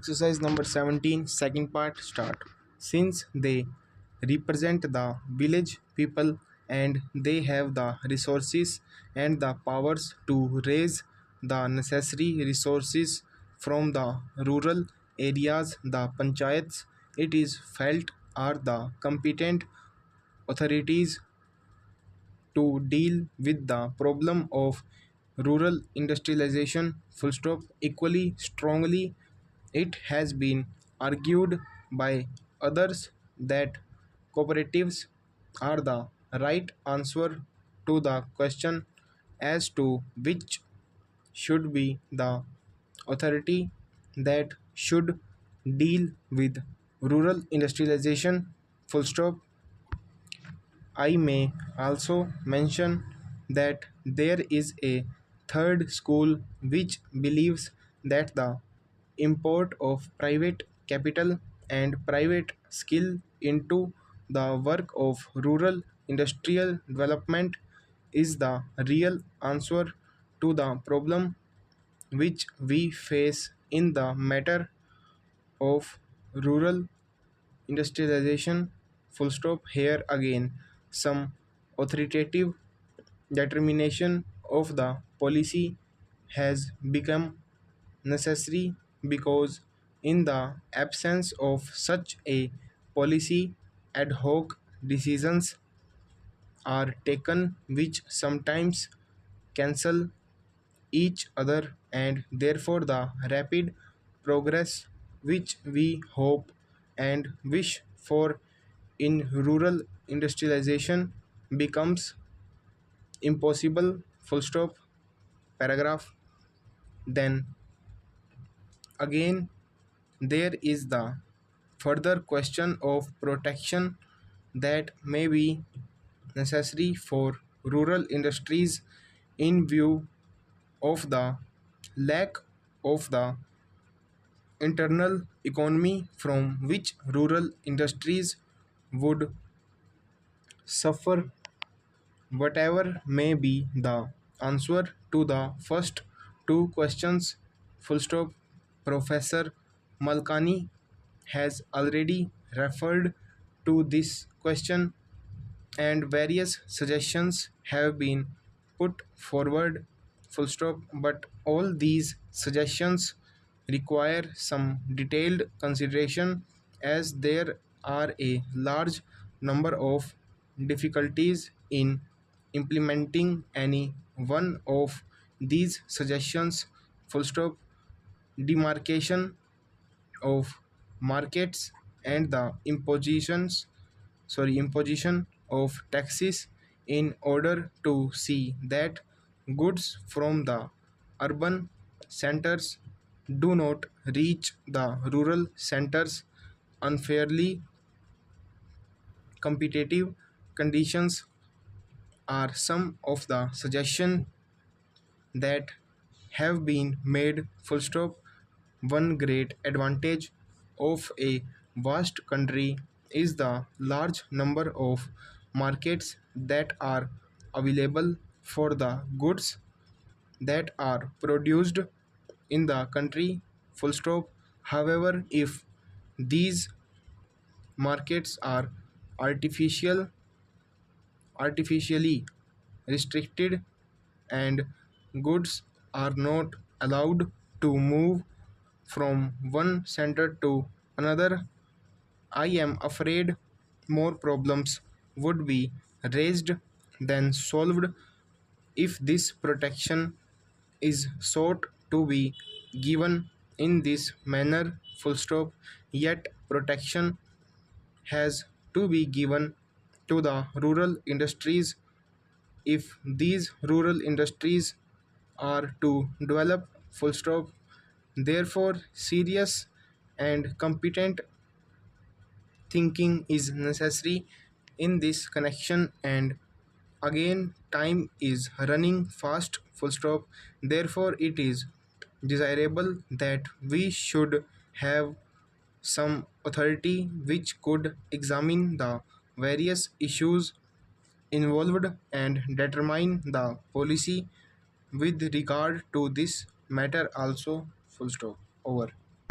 Exercise number 17, second part, start. Since they represent the village people and they have the resources and the powers to raise the necessary resources from the rural areas, the panchayats, it is felt, are the competent authorities to deal with the problem of rural industrialization. Full stop. Equally strongly, it has been argued by others that cooperatives are the right answer to the question as to which should be the authority that should deal with rural industrialization. Full stop. I may also mention that there is a third school which believes that the import of private capital and private skill into the work of rural industrial development is the real answer to the problem which we face in the matter of rural industrialization. Full stop. Here again some authoritative determination of the policy has become necessary because in the absence of such a policy, ad hoc decisions are taken which sometimes cancel each other, and therefore the rapid progress which we hope and wish for in rural industrialization becomes impossible. Full stop. Paragraph. Then again there is the further question of protection that may be necessary for rural industries in view of the lack of the internal economy from which rural industries would suffer. Whatever may be the answer to the first two questions, full stop, Professor Malkani has already referred to this question and various suggestions have been put forward, full stop, but all these suggestions require some detailed consideration as there are a large number of difficulties in implementing any one of these suggestions. Full stop. Demarcation of markets and the imposition of taxes in order to see that goods from the urban centers do not reach the rural centers unfairly. Competitive conditions are some of the suggestions that have been made. Full stop. One great advantage of a vast country is the large number of markets that are available for the goods that are produced in the country. Full stop. However, if these markets are artificial artificially restricted and goods are not allowed to move from one center to another, I am afraid more problems would be raised than solved if this protection is sought to be given in this manner. Full stop. Yet protection has to be given to the rural industries if these rural industries are to develop. Full stop. Therefore serious and competent thinking is necessary in this connection, and again time is running fast. Full stop. Therefore it is desirable that we should have some authority which could examine the various issues involved and determine the policy with regard to this matter also. Full stop. Over.